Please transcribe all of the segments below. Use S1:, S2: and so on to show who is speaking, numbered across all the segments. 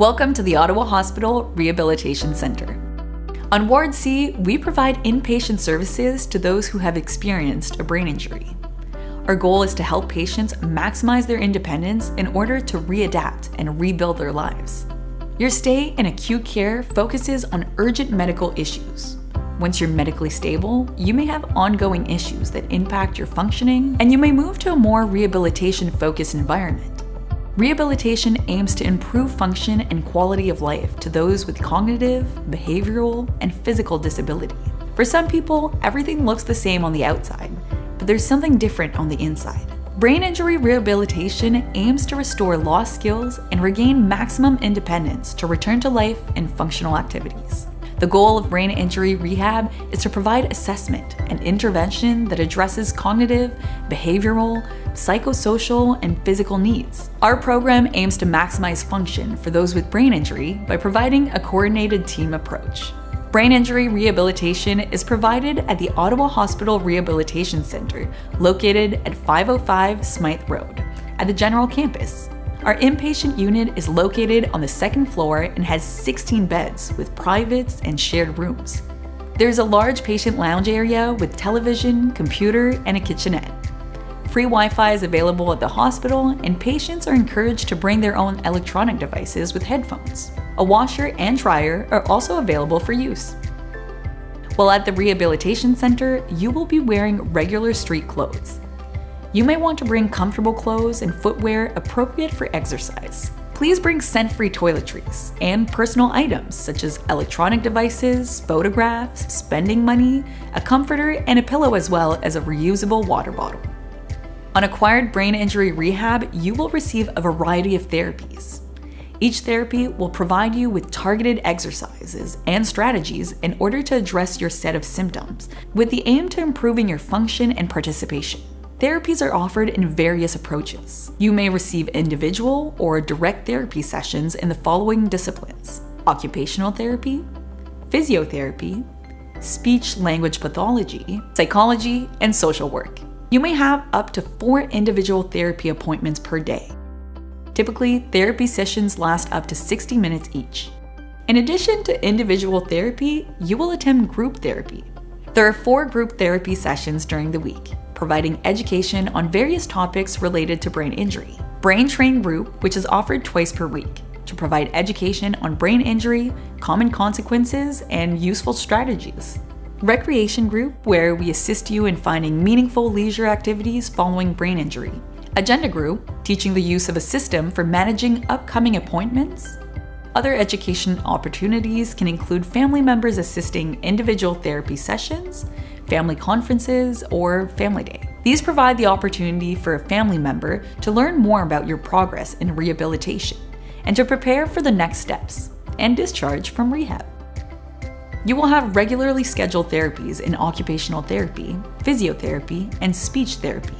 S1: Welcome to the Ottawa Hospital Rehabilitation Centre. On Ward C, we provide inpatient services to those who have experienced a brain injury. Our goal is to help patients maximize their independence in order to readapt and rebuild their lives. Your stay in acute care focuses on urgent medical issues. Once you're medically stable, you may have ongoing issues that impact your functioning, and you may move to a more rehabilitation-focused environment. Rehabilitation aims to improve function and quality of life to those with cognitive, behavioral, and physical disability. For some people, everything looks the same on the outside, but there's something different on the inside. Brain injury rehabilitation aims to restore lost skills and regain maximum independence to return to life and functional activities. The goal of brain injury rehab is to provide assessment and intervention that addresses cognitive, behavioral, psychosocial, and physical needs. Our program aims to maximize function for those with brain injury by providing a coordinated team approach. Brain injury rehabilitation is provided at the Ottawa Hospital Rehabilitation Centre, located at 505 Smythe Road, at the General Campus. Our inpatient unit is located on the second floor and has 16 beds with privates and shared rooms. There's a large patient lounge area with television, computer, and a kitchenette. Free Wi-Fi is available at the hospital, and patients are encouraged to bring their own electronic devices with headphones. A washer and dryer are also available for use. While at the Rehabilitation Centre, you will be wearing regular street clothes. You may want to bring comfortable clothes and footwear appropriate for exercise. Please bring scent-free toiletries and personal items such as electronic devices, photographs, spending money, a comforter, and a pillow, as well as a reusable water bottle. On acquired brain injury rehab, you will receive a variety of therapies. Each therapy will provide you with targeted exercises and strategies in order to address your set of symptoms, with the aim to improving your function and participation. Therapies are offered in various approaches. You may receive individual or direct therapy sessions in the following disciplines: occupational therapy, physiotherapy, speech-language pathology, psychology, and social work. You may have up to 4 individual therapy appointments per day. Typically, therapy sessions last up to 60 minutes each. In addition to individual therapy, you will attend group therapy. There are 4 group therapy sessions during the week, providing education on various topics related to brain injury. Brain Train Group, which is offered twice per week, to provide education on brain injury, common consequences, and useful strategies. Recreation Group, where we assist you in finding meaningful leisure activities following brain injury. Agenda Group, teaching the use of a system for managing upcoming appointments. Other education opportunities can include family members assisting individual therapy sessions, family conferences, or family day. These provide the opportunity for a family member to learn more about your progress in rehabilitation and to prepare for the next steps and discharge from rehab. You will have regularly scheduled therapies in occupational therapy, physiotherapy, and speech therapy.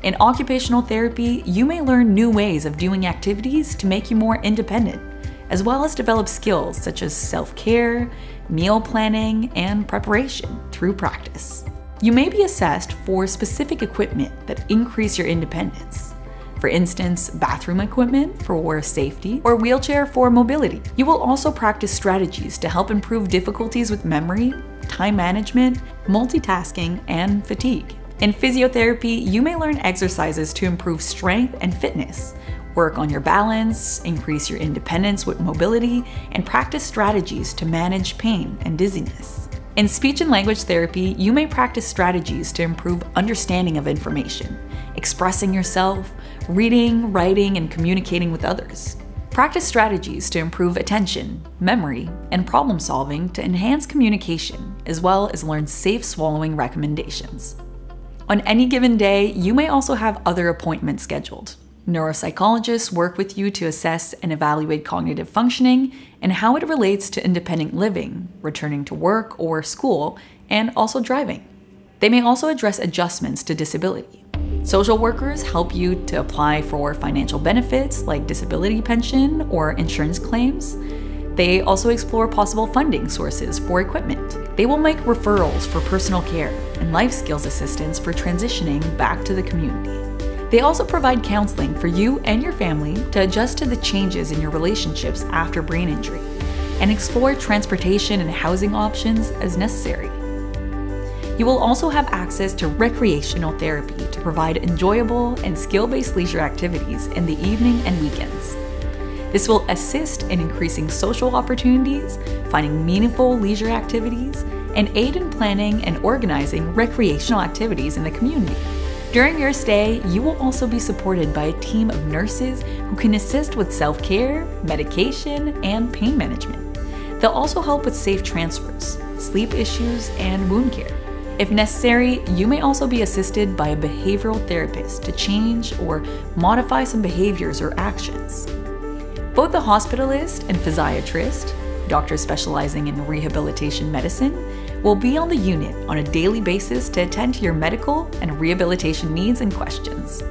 S1: In occupational therapy, you may learn new ways of doing activities to make you more independent, as well as develop skills such as self-care, meal planning, and preparation through practice. You may be assessed for specific equipment that increase your independence. For instance, bathroom equipment for safety or wheelchair for mobility. You will also practice strategies to help improve difficulties with memory, time management, multitasking, and fatigue. In physiotherapy, you may learn exercises to improve strength and fitness, work on your balance, increase your independence with mobility, and practice strategies to manage pain and dizziness. In speech and language therapy, you may practice strategies to improve understanding of information, expressing yourself, reading, writing, and communicating with others. Practice strategies to improve attention, memory, and problem solving to enhance communication, as well as learn safe swallowing recommendations. On any given day, you may also have other appointments scheduled. Neuropsychologists work with you to assess and evaluate cognitive functioning and how it relates to independent living, returning to work or school, and also driving. They may also address adjustments to disability. Social workers help you to apply for financial benefits like disability pension or insurance claims. They also explore possible funding sources for equipment. They will make referrals for personal care and life skills assistance for transitioning back to the community. They also provide counseling for you and your family to adjust to the changes in your relationships after brain injury and explore transportation and housing options as necessary. You will also have access to recreational therapy to provide enjoyable and skill-based leisure activities in the evening and weekends. This will assist in increasing social opportunities, finding meaningful leisure activities, and aid in planning and organizing recreational activities in the community. During your stay, you will also be supported by a team of nurses who can assist with self-care, medication, and pain management. They'll also help with safe transfers, sleep issues, and wound care. If necessary, you may also be assisted by a behavioral therapist to change or modify some behaviors or actions. Both the hospitalist and physiatrist, doctors specializing in rehabilitation medicine, will be on the unit on a daily basis to attend to your medical and rehabilitation needs and questions.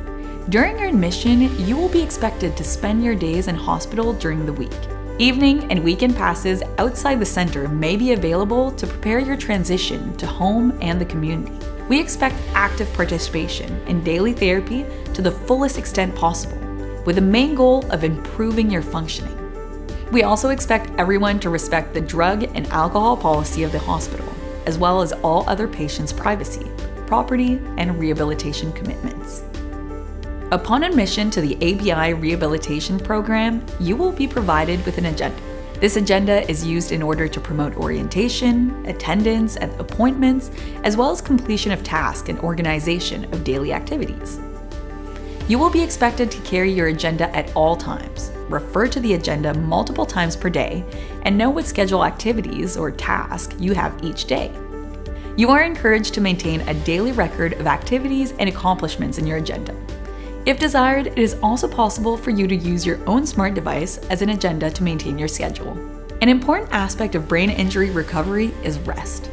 S1: During your admission, you will be expected to spend your days in hospital during the week. Evening and weekend passes outside the center may be available to prepare your transition to home and the community. We expect active participation in daily therapy to the fullest extent possible, with the main goal of improving your functioning. We also expect everyone to respect the drug and alcohol policy of the hospital, as well as all other patients' privacy, property, and rehabilitation commitments. Upon admission to the ABI Rehabilitation Program, you will be provided with an agenda. This agenda is used in order to promote orientation, attendance at appointments, as well as completion of tasks and organization of daily activities. You will be expected to carry your agenda at all times, refer to the agenda multiple times per day, and know what scheduled activities or tasks you have each day. You are encouraged to maintain a daily record of activities and accomplishments in your agenda. If desired, it is also possible for you to use your own smart device as an agenda to maintain your schedule. An important aspect of brain injury recovery is rest.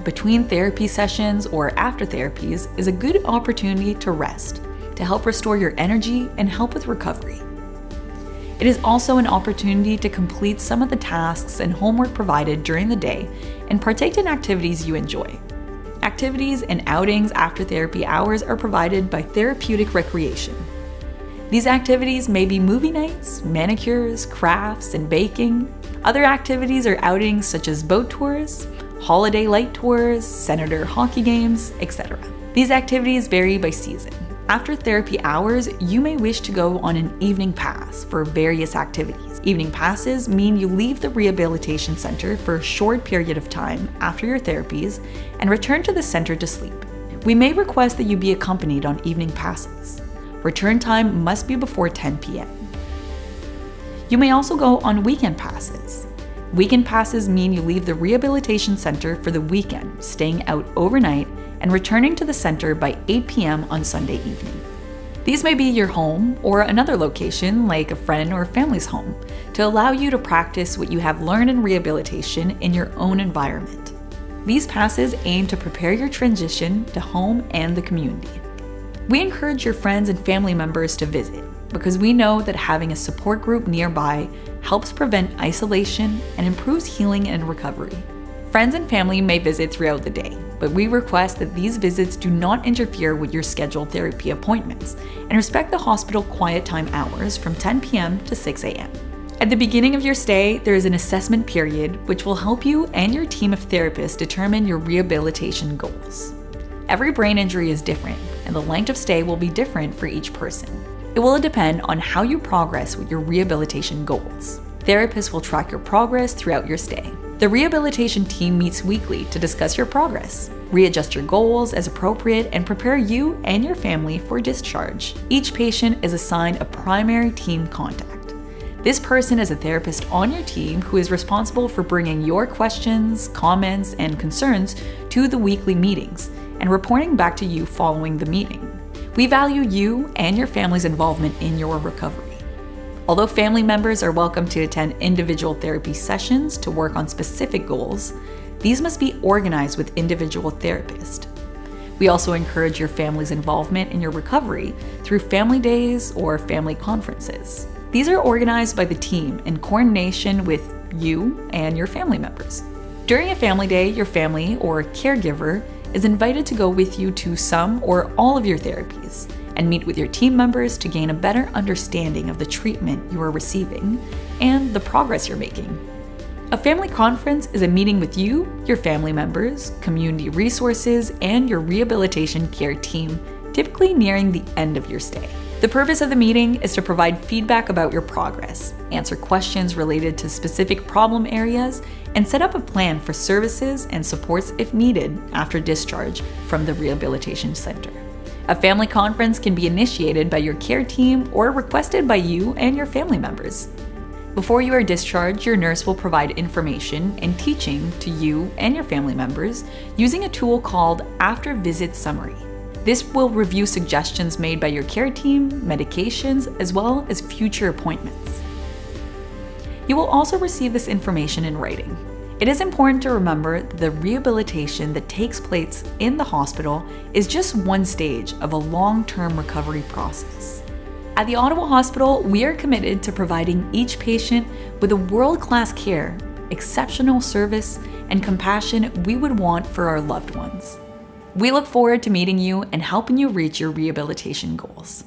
S1: Between therapy sessions or after therapies is a good opportunity to rest, to help restore your energy and help with recovery. It is also an opportunity to complete some of the tasks and homework provided during the day and partake in activities you enjoy. Activities and outings after therapy hours are provided by Therapeutic Recreation. These activities may be movie nights, manicures, crafts, and baking. Other activities or outings such as boat tours, holiday light tours, senator hockey games, etc. These activities vary by season. After therapy hours, you may wish to go on an evening pass for various activities. Evening passes mean you leave the rehabilitation center for a short period of time after your therapies and return to the center to sleep. We may request that you be accompanied on evening passes. Return time must be before 10 p.m. You may also go on weekend passes. Weekend passes mean you leave the rehabilitation center for the weekend, staying out overnight and returning to the center by 8 p.m. on Sunday evening. These may be your home or another location like a friend or family's home to allow you to practice what you have learned in rehabilitation in your own environment. These passes aim to prepare your transition to home and the community. We encourage your friends and family members to visit because we know that having a support group nearby helps prevent isolation and improves healing and recovery. Friends and family may visit throughout the day, but we request that these visits do not interfere with your scheduled therapy appointments and respect the hospital quiet time hours from 10 p.m. to 6 a.m. At the beginning of your stay, there is an assessment period which will help you and your team of therapists determine your rehabilitation goals. Every brain injury is different, and the length of stay will be different for each person. It will depend on how you progress with your rehabilitation goals. Therapists will track your progress throughout your stay. The rehabilitation team meets weekly to discuss your progress, readjust your goals as appropriate, and prepare you and your family for discharge. Each patient is assigned a primary team contact. This person is a therapist on your team who is responsible for bringing your questions, comments, and concerns to the weekly meetings and reporting back to you following the meeting. We value you and your family's involvement in your recovery. Although family members are welcome to attend individual therapy sessions to work on specific goals, these must be organized with individual therapists. We also encourage your family's involvement in your recovery through family days or family conferences. These are organized by the team in coordination with you and your family members. During a family day, your family or caregiver is invited to go with you to some or all of your therapies and meet with your team members to gain a better understanding of the treatment you are receiving and the progress you're making. A family conference is a meeting with you, your family members, community resources, and your rehabilitation care team, typically nearing the end of your stay. The purpose of the meeting is to provide feedback about your progress, answer questions related to specific problem areas, and set up a plan for services and supports if needed after discharge from the rehabilitation center. A family conference can be initiated by your care team or requested by you and your family members. Before you are discharged, your nurse will provide information and teaching to you and your family members using a tool called After Visit Summary. This will review suggestions made by your care team, medications, as well as future appointments. You will also receive this information in writing. It is important to remember that the rehabilitation that takes place in the hospital is just one stage of a long-term recovery process. At the Ottawa Hospital, we are committed to providing each patient with the world-class care, exceptional service, and compassion we would want for our loved ones. We look forward to meeting you and helping you reach your rehabilitation goals.